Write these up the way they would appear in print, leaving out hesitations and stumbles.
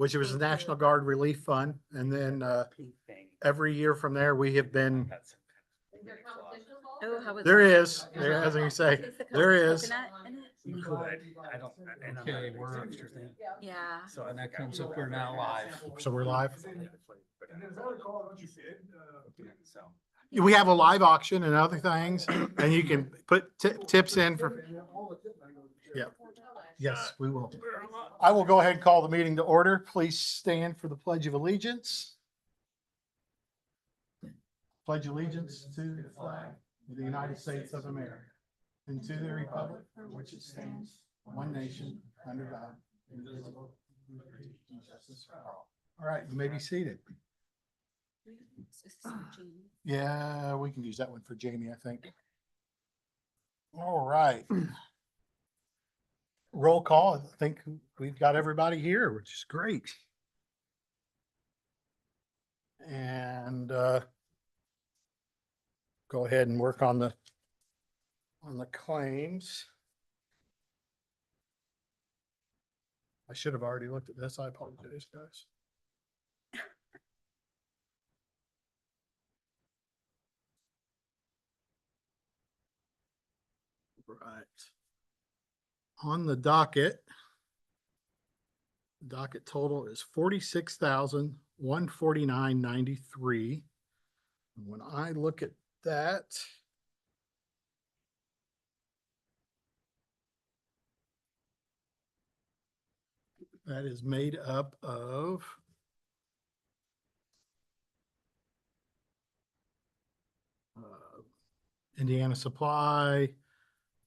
which was the National Guard Relief Fund. And then, every year from there, we have been, Oh, how was there that? is, there, as you say, there is. Coconut in it? You could, I don't, and I'm not Okay, a big we're- texture thing. Yeah. So And that comes up here now live. So we're live. So. We have a live auction and other things, and you can put tips in for, yeah. Yes, we will. I will go ahead and call the meeting to order. Please stand for the Pledge of Allegiance. Pledge allegiance to the flag of the United States of America and to the republic for which it stands, one nation, under God, indivisible, with liberty and justice for all. All right, you may be seated. Yeah, we can use that one for Jamie, I think. All right. Roll call. I think we've got everybody here, which is great. And go ahead and work on the claims. I should have already looked at this. I apologize, guys. Right. On the docket total is 46,149.93. And when I look at that, that is made up of Indiana Supply. I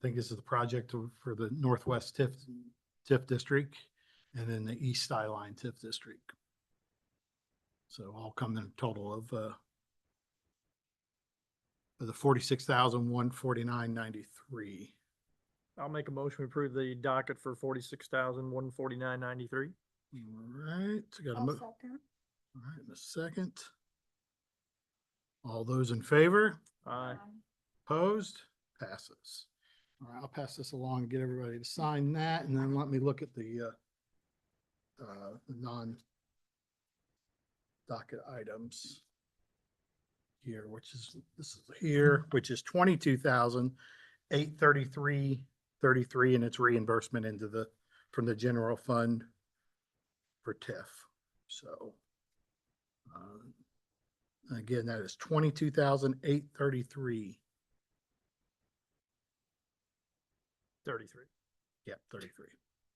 think this is the project for the Northwest TIF district, and then the East Skyline TIF district. So all come in a total of the 46,149.93. I'll make a motion to approve the docket for 46,149.93. All right, so got a all right, in a second. All those in favor? Aye. Opposed? Passes. All right, I'll pass this along and get everybody to sign that, and then let me look at the non-docket items here, this is here, which is 22,833.33, and it's reimbursement from the general fund for TIF. So again, that is 22,833. 33. Yeah, 33.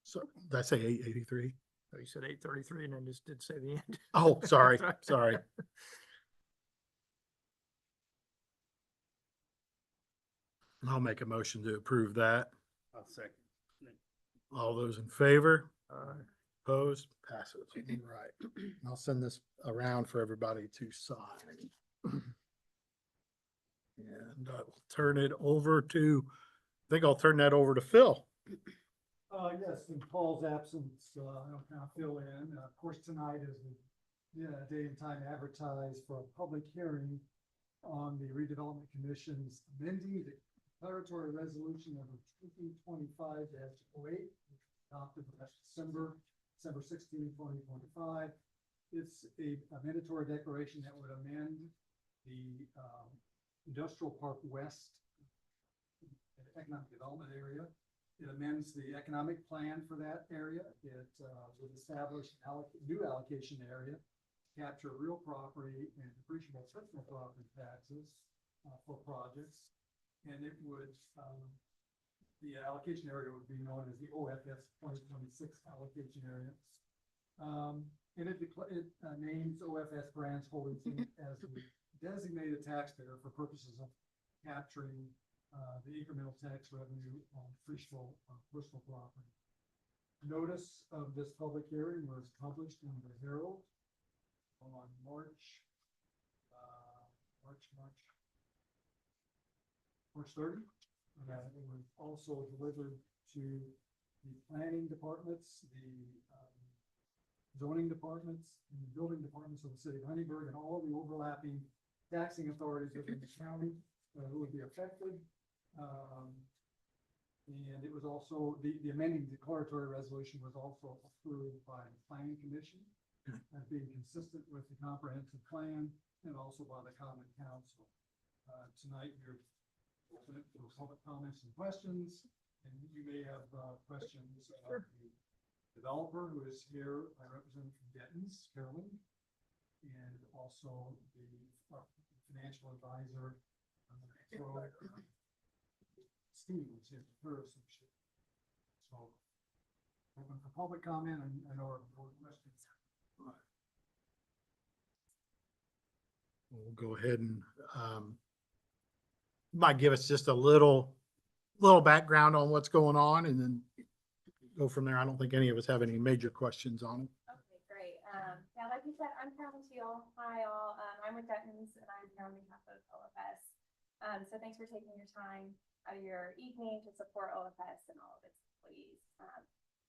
So did I say 883? Oh, you said 833 and then just did say the end. Oh, sorry, sorry. I'll make a motion to approve that. I'll second. All those in favor? Aye. Opposed? Passes. Right. I'll send this around for everybody to sign. And I will turn it over to, I think I'll turn that over to Phil. Yes, in Paul's absence, I'll kind of fill in. Of course, tonight is the date and time advertised for a public hearing on the Redevelopment Commission's amending the declaratory resolution number 2025-08, adopted last December 16, 2025. It's a mandatory declaration that would amend the Industrial Park West economic development area. It amends the economic plan for that area. It would establish new allocation area, capture real property and depreciable personal property taxes for projects. And it would, the allocation area would be known as the OFS 2026 allocation area. And it names OFS Brands Holdings Inc. as the designated taxpayer for purposes of capturing the incremental tax revenue on depreciable personal property. Notice of this public hearing was published in the Herald on March 30. It was also delivered to the planning departments, the zoning departments, and the building departments of the city of Huntingburg, and all of the overlapping taxing authorities within the county who would be affected. And it was also, the amending declaratory resolution was also approved by the planning commission as being consistent with the comprehensive plan and also by the common council. Tonight, we're open it for public comments and questions, and you may have questions of the developer who is here. I represent from Denton's, Carolyn, and also the financial advisor, Steve is here, her associate. So, open for public comment and or questions. We'll go ahead and, might give us just a little background on what's going on and then go from there. I don't think any of us have any major questions on it. Okay, great. Yeah, like you said, I'm Carolyn Teal. Hi, all. I'm with Dutton's and I'm here on behalf of OFS. So thanks for taking your time out of your evening to support OFS and all of its employees.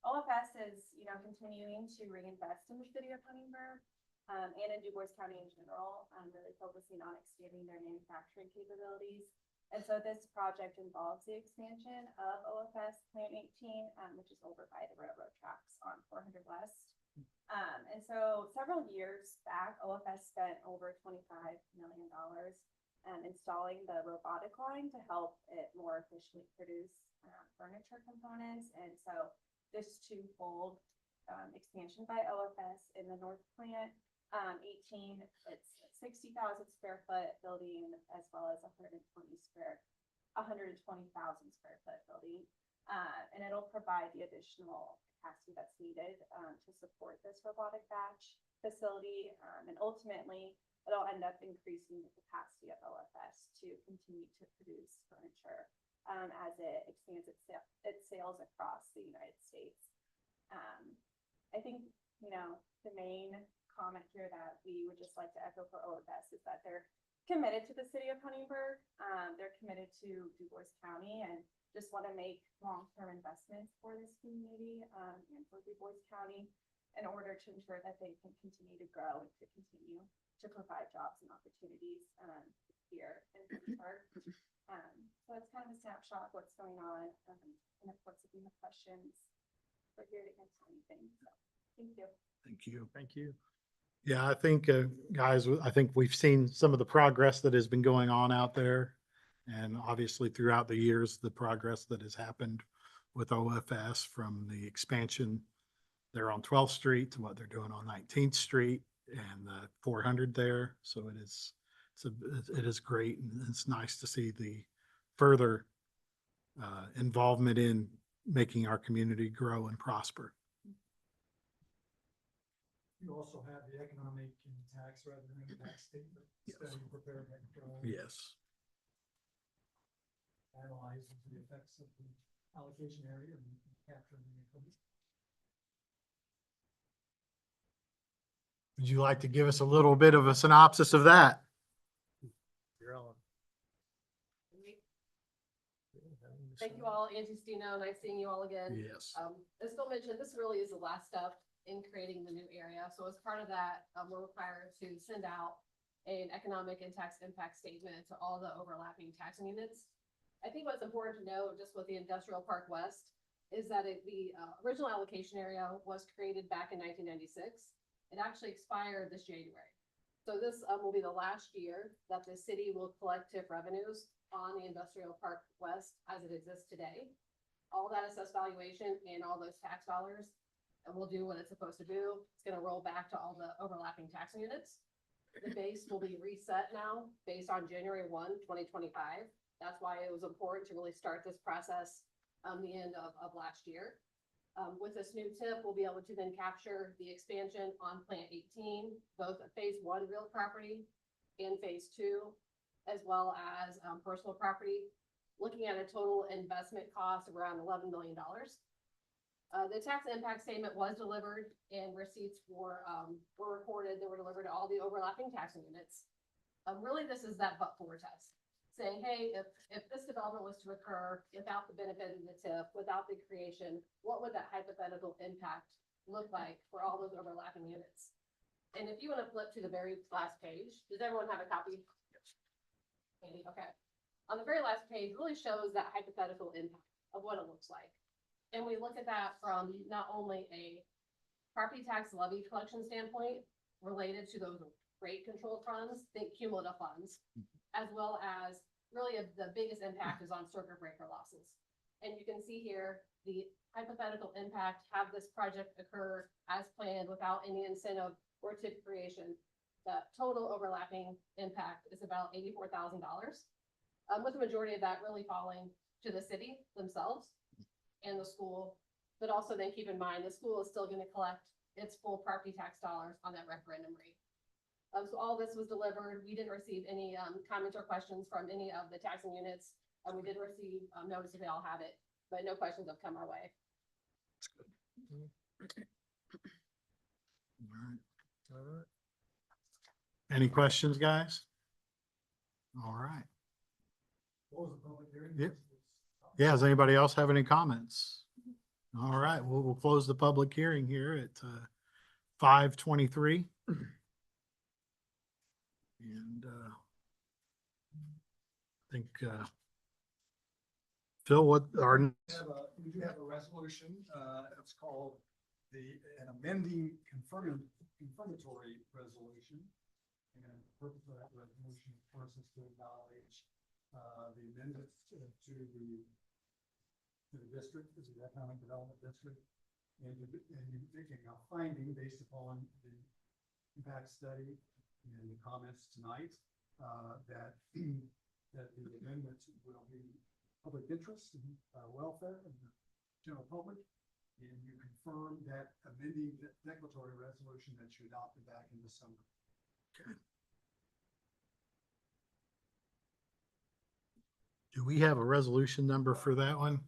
OFS is, continuing to reinvest in the city of Huntingburg and in Du Bois County in general, really focusing on expanding their manufacturing capabilities. And so this project involves the expansion of OFS Plant 18, which is over by the railroad tracks on 400 West. And so several years back, OFS spent over $25 million installing the robotic line to help it more efficiently produce furniture components. And so this twofold expansion by OFS in the North Plant 18, it's 60,000 square foot building as well as 120,000 square foot building. And it'll provide the additional capacity that's needed to support this robotic batch facility. And ultimately, it'll end up increasing the capacity of OFS to continue to produce furniture as it expands its sales across the United States. I think, the main comment here that we would just like to echo for OFS is that they're committed to the city of Huntingburg. They're committed to Du Bois County and just want to make long-term investments for this community and for Du Bois County in order to ensure that they can continue to grow and to continue to provide jobs and opportunities here in Huntingburg. So it's kind of a snapshot of what's going on. And of course, if you have questions, we're here to answer anything. So thank you. Thank you. Thank you. Yeah, I think, guys, I think we've seen some of the progress that has been going on out there. And obviously throughout the years, the progress that has happened with OFS from the expansion there on 12th Street to what they're doing on 19th Street and the 400 there. So it is great. And it's nice to see the further involvement in making our community grow and prosper. You also have the economic and tax revenue tax statement study prepared by Carolyn. Yes. Analyzes the effects of the allocation area and capturing the income. Would you like to give us a little bit of a synopsis of that? You're on. Thank you all, Angie Stino, nice seeing you all again. Yes. As Phil mentioned, this really is the last step in creating the new area. So as part of that, we're required to send out an economic and tax impact statement to all the overlapping taxing units. I think what's important to note just with the Industrial Park West is that the original allocation area was created back in 1996. It actually expired this January. So this will be the last year that the city will collect TIF revenues on the Industrial Park West as it exists today. All that assessed valuation and all those tax dollars and will do what it's supposed to do. It's going to roll back to all the overlapping taxing units. The base will be reset now based on January 1, 2025. That's why it was important to really start this process the end of last year. With this new tip, we'll be able to then capture the expansion on Plant 18, both phase 1 real property and phase 2, as well as personal property, looking at a total investment cost of around $11 million. The tax impact statement was delivered and receipts were recorded. They were delivered to all the overlapping taxing units. Really, this is that but-for test, saying, hey, if this development was to occur without the benefit of the TIF, without the creation, what would that hypothetical impact look like for all those overlapping units? And if you want to flip to the very last page, does everyone have a copy? Andy, okay. On the very last page really shows that hypothetical impact. of what it looks like. And we look at that from not only a property tax levy collection standpoint related to those rate control funds, think cumulative funds, as well as really the biggest impact is on circuit breaker losses. And you can see here, the hypothetical impact, have this project occur as planned without any incentive or tip creation. The total overlapping impact is about $84,000, with the majority of that really falling to the city themselves and the school. But also then keep in mind, the school is still going to collect its full property tax dollars on that referendum rate. So all this was delivered. We didn't receive any comments or questions from any of the taxing units. We did receive notice that they all have it, but no questions have come our way. All right. Any questions, guys? All right. What was the public hearing? Yep. Yeah, does anybody else have any comments? All right, we'll close the public hearing here at 5:23. And I think Phil, what our We do have a resolution, it's called an amending confirmatory resolution. And the purpose of that resolution, of course, is to acknowledge the amendments to the district, this is the economic development district. And making a finding based upon the impact study and the comments tonight, that the amendments will be public interest and welfare of the general public. And you confirm that amending declaratory resolution that you adopted back in December. do we have a resolution number for that one?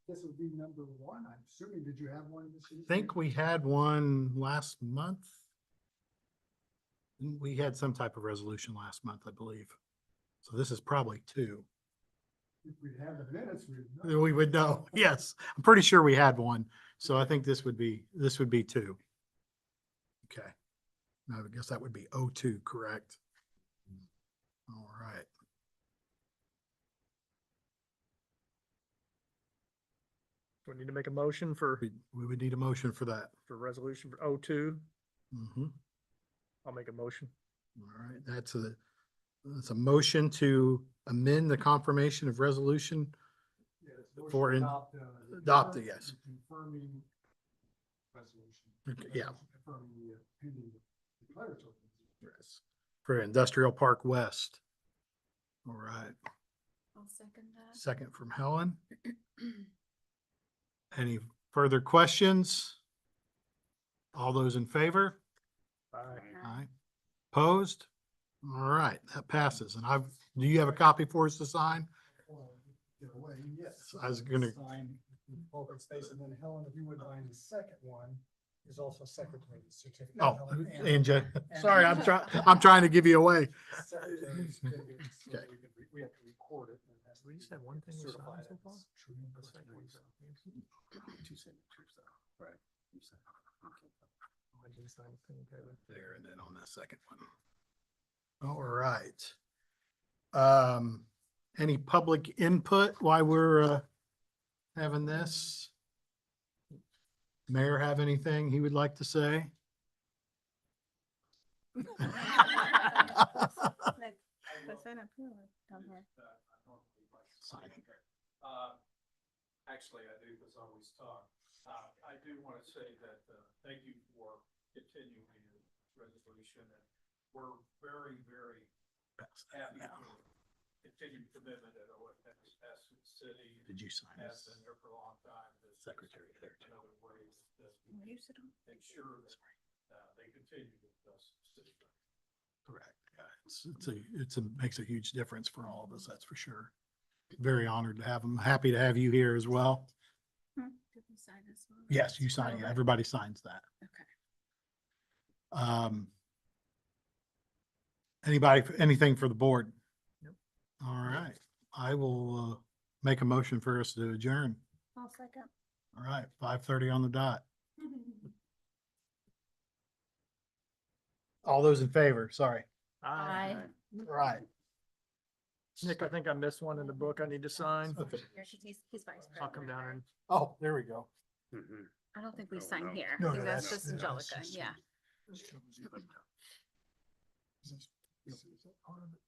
This would be number one, I'm assuming. Did you have one this year? I think we had one last month. We had some type of resolution last month, I believe. So this is probably two. If we have the minutes, we know. We would know. Yes, I'm pretty sure we had one. So I think this would be two. Okay. Now, I guess that would be 02, correct? All right. Do we need to make a motion for We would need a motion for that. resolution for 02? Mhm. I'll make a motion. All right, that's a motion to amend the confirmation of resolution. Yeah, it's motion For to in- adopt it, yes. Confirming resolution. Okay, yeah. Confirming the pending declaratory. Yes. For Industrial Park West. All right, I'll second that. second from Helen. Any further questions? All those in favor? Aye. Aye. Opposed? All right, that passes. And do you have a copy for us to sign? Get away, yes. I was gonna- Sign open space, and then Helen, if you would mind, the second one is also secretary's certificate. Oh, Helen, and sorry, I'm trying to give you away. Secretary's certificate, so Okay. we have to record it. and it has to We just be have one thing we certified signed so far? as true The English second language. one. Two signatures though. Right. I didn't sign anything, okay. There, and then on that second one. All right. Any public input while we're having this? Mayor have anything he would like to say? Sign it. Actually, I do, because I always talk. I do want to say that, thank you for continuing your resolution, and we're very, very happy for continued commitment at OFS as the city. Did you sign Has this? been there for a long time. This is Secretary there, too. Another way that we make sure that, they continue with us. Correct. Yeah, makes a huge difference for all of us, that's for sure. Very honored to have him. Happy to have you here as well. Did we sign this one? Yes, you sign it. Everybody signs that. Okay. Anybody, anything for the board? Nope. All right, I will make a motion for us to adjourn. I'll second. All right, 5:30 on the dot. All those in favor, sorry. Aye. Right. Nick, I think I missed one in the book I need to sign. Okay. Here, 'cause he's vice president. I'll come down and, Oh, there we go. Mhm. I don't think we No, sign no. here. No, I think no, that's that's- just that's Angelica, just- yeah. Is this part of it?